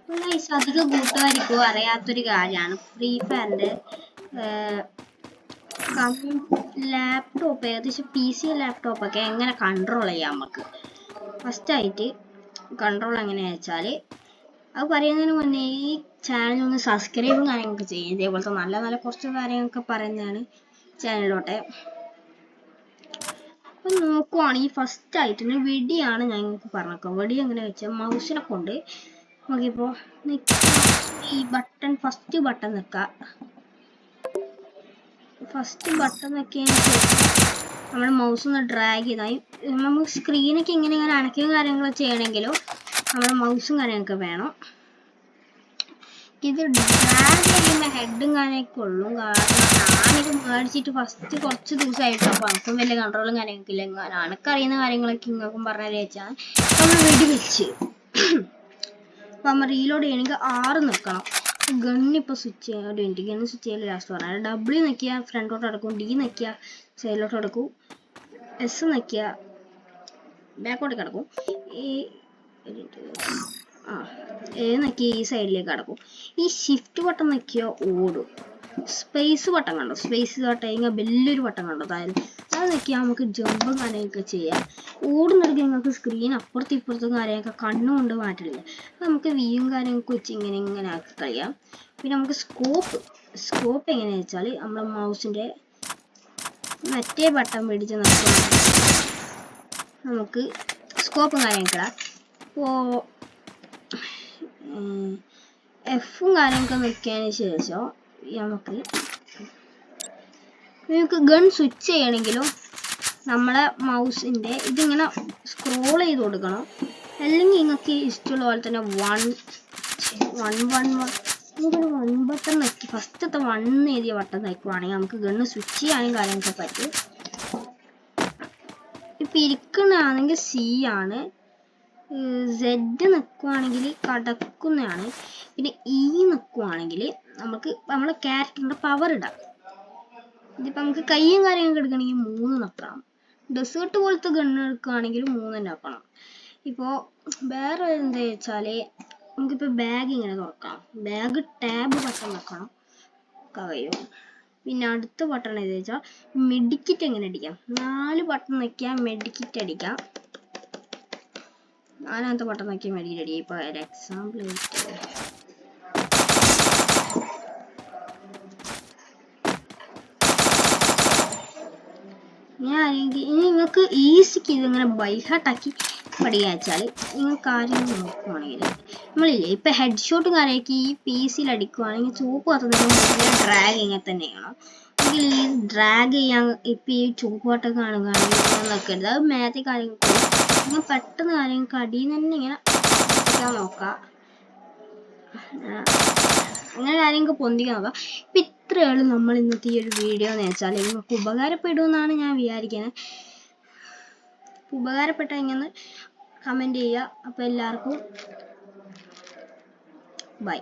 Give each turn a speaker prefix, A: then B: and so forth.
A: Guys അധികം കൂട്ടുകാർക്കോ അറിയാത്തൊരു കാര്യമാണ് ഫ്രീ ഫയറിന്റെ ലാപ്ടോപ്പ് ഏകദേശം PC ലാപ്ടോപ്പ് ഒക്കെ എങ്ങനെ കൺട്രോൾ ചെയ്യാം നമുക്ക്. ഫസ്റ്റ് ആയിട്ട് കൺട്രോൾ എങ്ങനെയാ വെച്ചാൽ അത് പറയുന്നതിന് മുന്നേ ഈ ചാനൽ ഒന്ന് സബ്സ്ക്രൈബും കാര്യങ്ങളൊക്കെ ചെയ്യും. ഇതേപോലത്തെ നല്ല നല്ല കുറച്ച് കാര്യങ്ങളൊക്കെ പറയുന്നതാണ് ചാനലിലോട്ടെ. അപ്പം നോക്കുവാണെങ്കിൽ ഫസ്റ്റ് ആയിട്ട് വെടിയാണ് ഞാൻ നിങ്ങൾക്ക് പറഞ്ഞേക്കാം. വെടി എങ്ങനെ വെച്ചാൽ മൗസിനെ കൊണ്ട് നമുക്കിപ്പോൾ ഈ ബട്ടൺ ഫസ്റ്റ് ബട്ടൺ നിൽക്കുക. ഫസ്റ്റ് ബട്ടൺ നിൽക്കിയതിന് ശേഷം നമ്മുടെ മൗസ് ഒന്ന് ഡ്രാഗ് ചെയ്താൽ നമുക്ക് സ്ക്രീനൊക്കെ ഇങ്ങനെ അനക്കുകയും കാര്യങ്ങളൊക്കെ ചെയ്യണമെങ്കിലോ നമ്മുടെ മൗസും കാര്യങ്ങളൊക്കെ വേണം. ഇത് ഡ്രാഗ് ചെയ്യുമ്പോൾ ഹെഡും കാര്യമൊക്കെ ഉള്ളൂ. കാരണം ഞാനിത് മേടിച്ചിട്ട് ഫസ്റ്റ് കുറച്ച് ദിവസമായിട്ട് അപ്പോൾ അനക്കും വലിയ കൺട്രോളും കാര്യങ്ങളൊക്കെ ഇല്ല. അനക്കറിയുന്ന കാര്യങ്ങളൊക്കെ ഇങ്ങൾക്കും പറഞ്ഞാൽ വെച്ചാൽ നമ്മൾ വെടി വെച്ച് അപ്പം നമ്മൾ റീലോഡ് ചെയ്യണമെങ്കിൽ 6 നിൽക്കണം. ഗണ്ണിപ്പോൾ സ്വിച്ച് ചെയ്യാൻ ഒരു മിനിറ്റ്. ഗണ്ണ് സ്വിച്ച് ചെയ്യാൻ ലാസ്റ്റ് പറഞ്ഞാൽ W നിൽക്കുക ഫ്രണ്ടോട്ട് എടുക്കും, D നിൽക്കുക സൈഡിലോട്ട് എടുക്കും, S നിൽക്കുക ബാക്കോട്ട് കിടക്കും, A നിൽക്കുക ഈ സൈഡിലേക്ക് കിടക്കും. ഈ ഷിഫ്റ്റ് ബട്ടൺ നിൽക്കുക ഓടും. സ്പേസ് ബട്ടൺ കണ്ടോ, സ്പേസ് ബട്ടൺ ഇങ്ങനെ വലിയൊരു ബട്ടൺ കണ്ടോ താഴെ, അത് നിൽക്കുക നമുക്ക് ജമ്പും കാര്യങ്ങളൊക്കെ ചെയ്യാം. ഓടുന്നിടയ്ക്ക് നിങ്ങൾക്ക് സ്ക്രീൻ അപ്പുറത്തും ഇപ്പുറത്തും കാര്യമൊക്കെ കണ്ണുകൊണ്ട് മാറ്റില്ല. നമുക്ക് വ്യൂവും കാര്യങ്ങളൊക്കെ വെച്ച് ഇങ്ങനെ ആക്കി കളിയാം. പിന്നെ നമുക്ക് സ്കോപ്പ് എങ്ങനെയാണെന്ന് വെച്ചാൽ നമ്മുടെ മൗസിൻ്റെ മറ്റേ ബട്ടൺ പിടിച്ച് നിർത്തുക. നമുക്ക് സ്കോപ്പും കാര്യങ്ങളൊക്കെ ഇടാം. ഇപ്പോൾ Fഉം കാര്യങ്ങളൊക്കെ നിൽക്കിയതിന് ശേഷം നിങ്ങൾക്ക് ഗൺ സ്വിച്ച് ചെയ്യണമെങ്കിലും നമ്മളെ മൗസിൻ്റെ ഇതിങ്ങനെ സ്ക്രോൾ ചെയ്ത് കൊടുക്കണം. അല്ലെങ്കിൽ നിങ്ങൾക്ക് ഇഷ്ടമുള്ള പോലെ തന്നെ 1 ബട്ടൺ നക്കി ഫസ്റ്റത്തെ 1 എഴുതിയ ബട്ടൺ നക്കുവാണെങ്കിൽ നമുക്ക് ഗണ്ണ് സ്വിച്ച് ചെയ്യാനും കാര്യങ്ങളൊക്കെ പറ്റും. ഇപ്പം ഇരിക്കുന്നതാണെങ്കിൽ C ആണ്, Z നിൽക്കുവാണെങ്കിൽ കടക്കുന്നതാണ്, പിന്നെ E നിൽക്കുവാണെങ്കിൽ നമുക്ക് നമ്മളെ ക്യാരക്ടറിൻ്റെ പവർ ഇടാം. ഇതിപ്പോൾ നമുക്ക് കയ്യും കാര്യങ്ങളൊക്കെ എടുക്കണമെങ്കിൽ 3 നിൽക്കണം. ഡെസേർട്ട് പോലത്തെ ഗണ്ണ് എടുക്കുകയാണെങ്കിൽ 3 തന്നെ വെക്കണം. ഇപ്പോൾ വേറെ എന്താ വെച്ചാൽ നമുക്കിപ്പോൾ ബാഗ് ഇങ്ങനെ തുറക്കാം. ബാഗ് ടാബ് ബട്ടൺ വെക്കണം കഴിയും. പിന്നെ അടുത്ത ബട്ടൺ ഏതാ വെച്ചാൽ മെഡിക്കിറ്റ് എങ്ങനെ അടിക്കാം. 4 ബട്ടൺ വയ്ക്കാം, മെഡിക്കിറ്റ് അടിക്കാം. 4ാമത്തെ ബട്ടൺ വയ്ക്കാം, മെഡിക്കിറ്റ് അടിക്കാം. ഇപ്പോൾ ഒരു എക്സാമ്പിൾ ഇനി നിങ്ങൾക്ക് ഈസിക്ക് ഇതിങ്ങനെ ബൈഹാർട്ടാക്കി പഠിക്കുക വെച്ചാൽ നിങ്ങൾ കാര്യങ്ങൾ നോക്കുവാണെങ്കിൽ നമ്മളില്ലേ ഇപ്പം ഹെഡ് ഷോട്ടും കാര്യമൊക്കെ ഈ PC-യിൽ അടിക്കുവാണെങ്കിൽ ചുവപ്പ് കത്തുന്നതിന് ഡ്രാഗ് ഇങ്ങനെ തന്നെ ചെയ്യണം. എങ്കിൽ ഈ ഡ്രാഗ് ചെയ്യാൻ ഇപ്പം ഈ ചുവപ്പ് കട്ട കാണുകയാണെങ്കിൽ നോക്കരുത്. അത് മേത്തെ കാര്യങ്ങൾക്ക് നിങ്ങൾ പെട്ടെന്ന് കാര്യങ്ങൾക്ക് അടിയിൽ തന്നെ ഇങ്ങനെ പൊന്തിക്കാൻ നോക്കുക. അങ്ങനെ കാര്യങ്ങൾക്ക് പൊന്തിക്കാൻ നോക്കുക. ഇപ്പം ഇത്രയാണ് നമ്മൾ ഇന്നത്തെ ഈ ഒരു വീഡിയോ എന്ന് വെച്ചാൽ നിങ്ങൾക്ക് ഉപകാരപ്പെടുമെന്നാണ് ഞാൻ വിചാരിക്കുന്നത്. ഉപകാരപ്പെട്ട ഇങ്ങനെ കമൻറ്റ് ചെയ്യുക. അപ്പോൾ എല്ലാവർക്കും ബൈ.